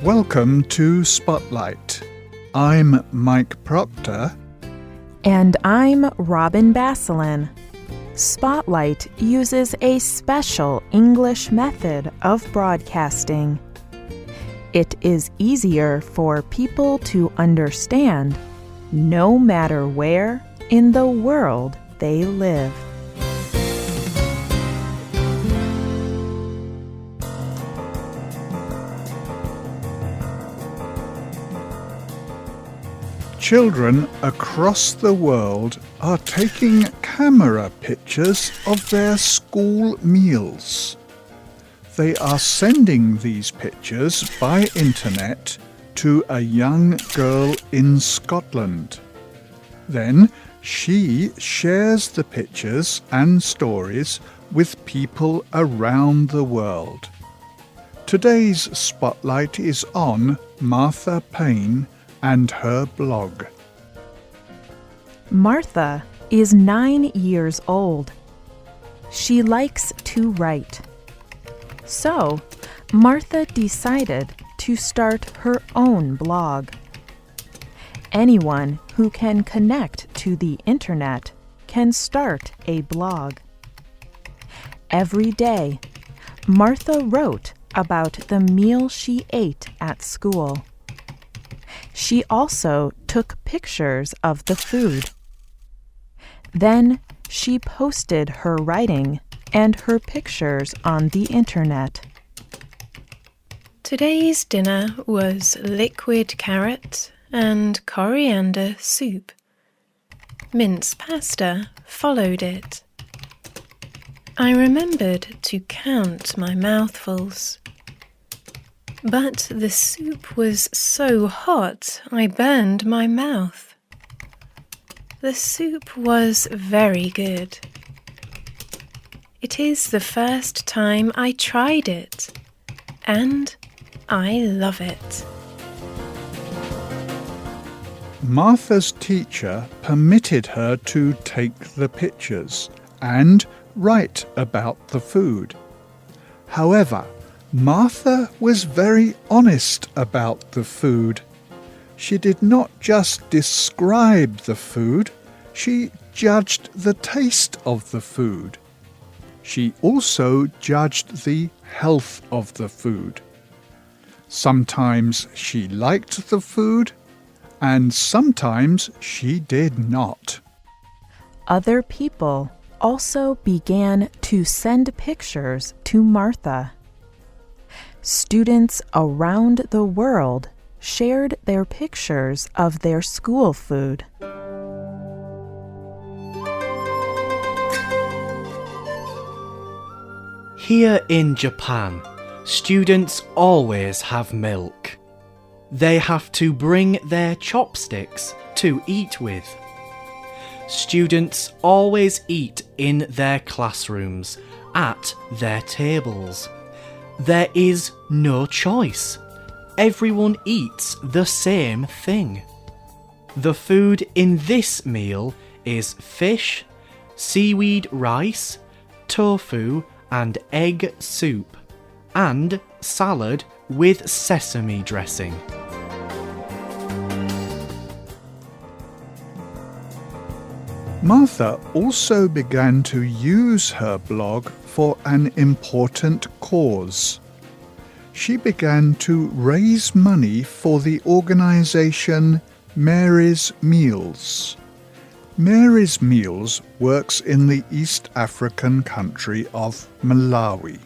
Welcome to Spotlight. I'm Mike Procter. And I'm Robin Basselin. Spotlight uses a special English method of broadcasting. It is easier for people to understand no matter where in the world they live. Children across the world are taking camera pictures of their school meals. They are sending these pictures by internet to a young girl in Scotland. Then she shares the pictures and stories with people around the world. Today's Spotlight is on Martha Payne and her blog. Martha is 9 years old. She likes to write. So, Martha decided to start her own blog. Anyone who can connect to the internet can start a blog. Every day, Martha wrote about the meal she ate at school. She also took pictures of the food. Then she posted her writing and her pictures on the internet. Today's dinner was liquid carrot and coriander soup. Mince pasta followed it. I remembered to count my mouthfuls. But the soup was so hot I burned my mouth. The soup was very good. It is the first time I tried it, and I love it. Martha's teacher permitted her to take the pictures and write about the food. However, Martha was very honest about the food. She did not just describe the food, she judged the taste of the food. She also judged the health of the food. Sometimes she liked the food, and sometimes she did not. Other people also began to send pictures to Martha. Students around the world shared their pictures of their school food. Here in Japan, students always have milk. They have to bring their chopsticks to eat with. Students always eat in their classrooms, at their tables. There is no choice. Everyone eats the same thing. The food in this meal is fish, seaweed rice, tofu and egg soup, and salad with sesame dressing. Martha also began to use her blog for an important cause. She began to raise money for the organisation Mary's Meals. Mary's Meals works in the East African country of Malawi.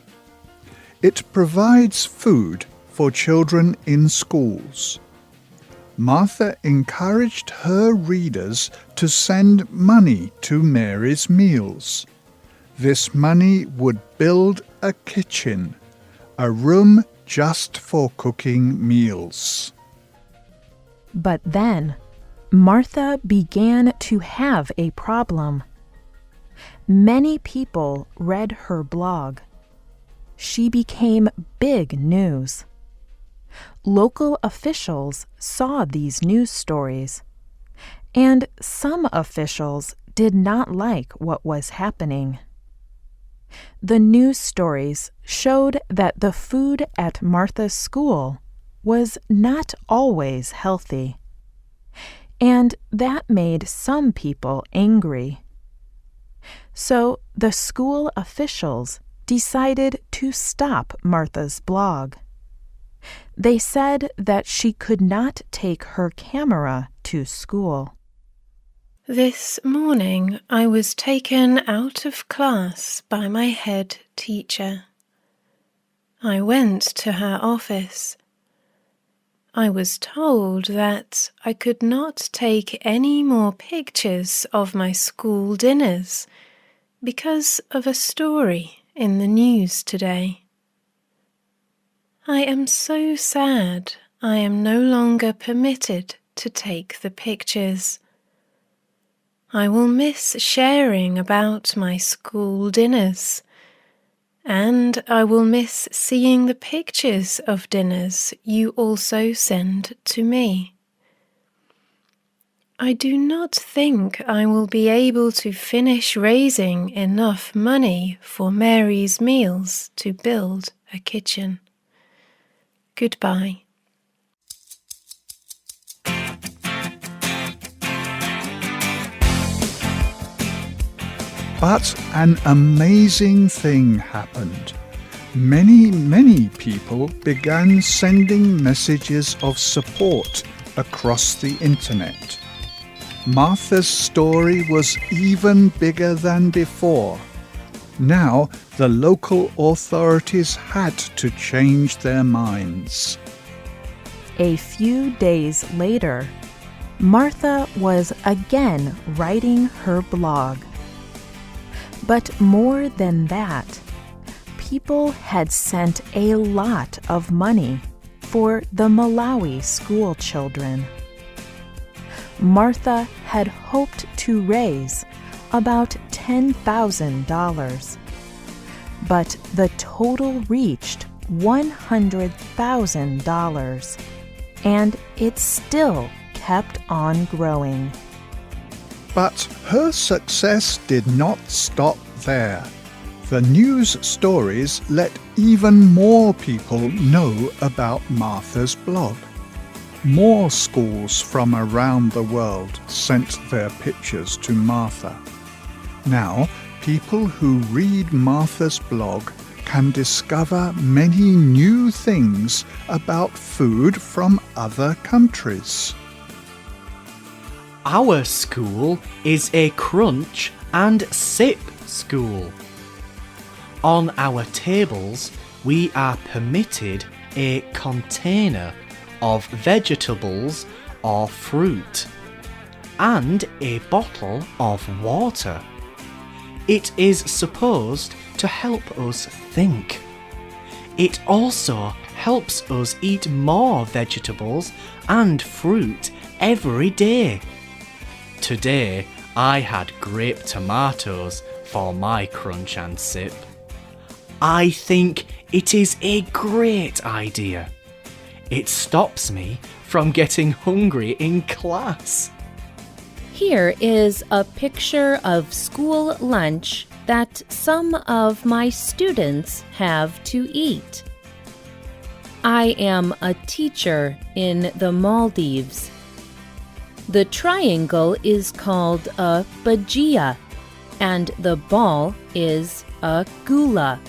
It provides food for children in schools. Martha encouraged her readers to send money to Mary's Meals. This money would build a kitchen, a room just for cooking meals. But then, Martha began to have a problem. Many people read her blog. She became big news. Local officials saw these news stories, and some officials did not like what was happening. The news stories showed that the food at Martha's school was not always healthy, and that made some people angry. So the school officials decided to stop Martha's blog. They said that she could not take her camera to school. This morning I was taken out of class by my head teacher. I went to her office. I was told that I could not take any more pictures of my school dinners because of a story in the news today. I am so sad I am no longer permitted to take the pictures. I will miss sharing about my school dinners, and I will miss seeing the pictures of dinners you also send to me. I do not think I will be able to finish raising enough money for Mary's meals to build a kitchen. Goodbye. But an amazing thing happened. Many people began sending messages of support across the internet. Martha's story was even bigger than before. Now the local authorities had to change their minds. A few days later, Martha was again writing her blog. But more than that, people had sent a lot of money for the Malawi school children. Martha had hoped to raise about $10,000, but the total reached $100,000, and it still kept on growing. But her success did not stop there. The news stories let even more people know about Martha's blog. More schools from around the world sent their pictures to Martha. Now, people who read Martha's blog can discover many new things about food from other countries. Our school is a crunch and sip school. On our tables, we are permitted a container of vegetables or fruit and a bottle of water. It is supposed to help us think. It also helps us eat more vegetables and fruit every day. Today, I had grape tomatoes for my crunch and sip. I think it is a great idea. It stops me from getting hungry in class. Here is a picture of school lunch that some of my students have to eat. I am a teacher in the Maldives. The triangle is called a bhajia, and the ball is a gula.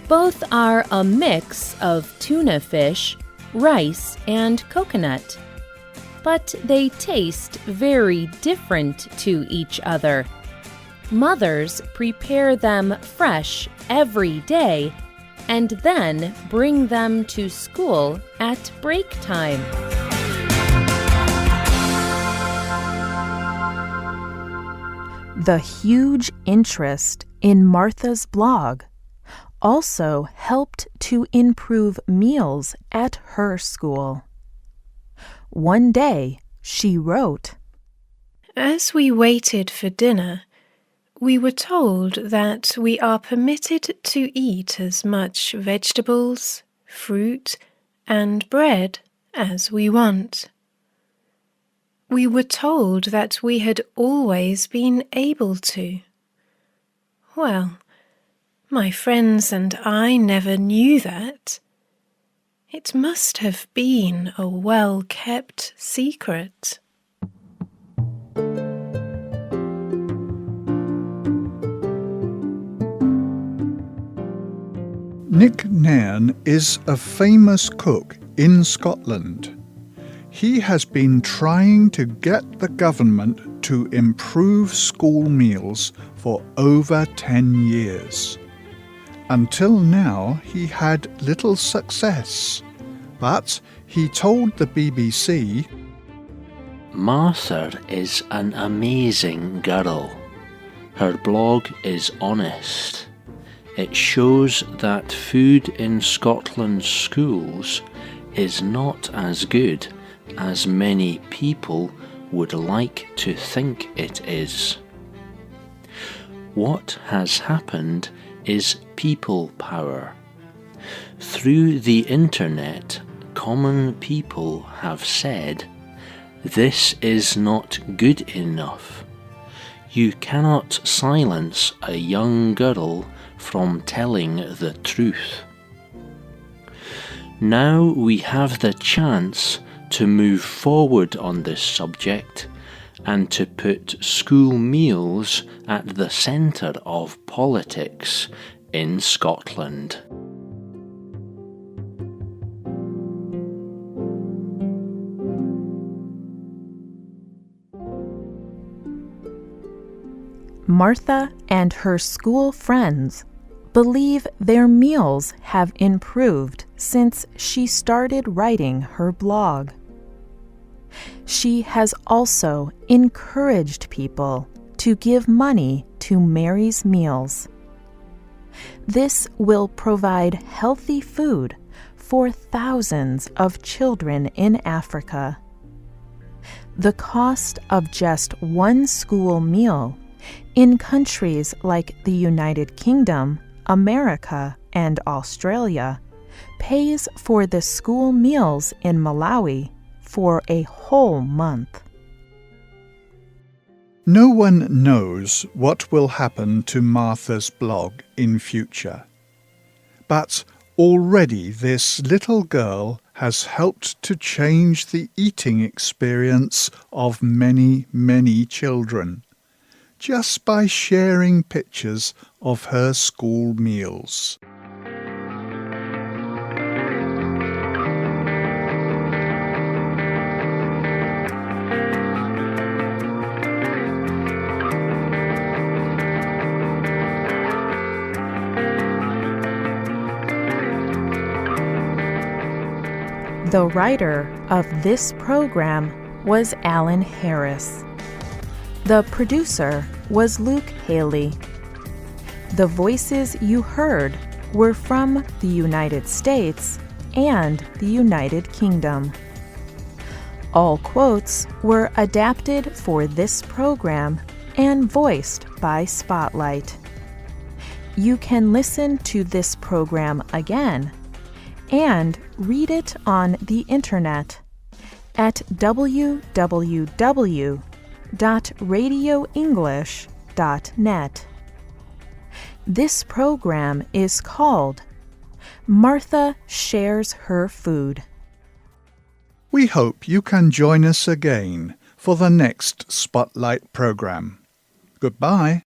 Both are a mix of tuna fish, rice, and coconut, but they taste very different to each other. Mothers prepare them fresh every day and then bring them to school at break time. The huge interest in Martha's blog also helped to improve meals at her school. One day, she wrote, As we waited for dinner, we were told that we are permitted to eat as much vegetables, fruit, and bread as we want. We were told that we had always been able to. Well, my friends and I never knew that. It must have been a well-kept secret. Nick Nairn is a famous cook in Scotland. He has been trying to get the government to improve school meals for over 10 years. Until now, he had little success, but he told the BBC, "Martha is an amazing girl. Her blog is honest. It shows that food in Scotland's schools is not as good as many people would like to think it is. What has happened is people power. Through the internet, common people have said, 'This is not good enough.' You cannot silence a young girl from telling the truth. Now we have the chance to move forward on this subject and to put school meals at the centre of politics in Scotland." Martha and her school friends believe their meals have improved since she started writing her blog. She has also encouraged people to give money to Mary's Meals. This will provide healthy food for thousands of children in Africa. The cost of just one school meal in countries like the United Kingdom, America, and Australia pays for the school meals in Malawi for a whole month. No one knows what will happen to Martha's blog in future. But already this little girl has helped to change the eating experience of many, many children, just by sharing pictures of her school meals. The writer of this program was Alan Harris. The producer was Luke Haley. The voices you heard were from the United States and the United Kingdom. All quotes were adapted for this program and voiced by Spotlight. You can listen to this program again and read it on the internet at www.radioenglish.net. This program is called Martha Shares Her Food. We hope you can join us again for the next Spotlight program. Goodbye.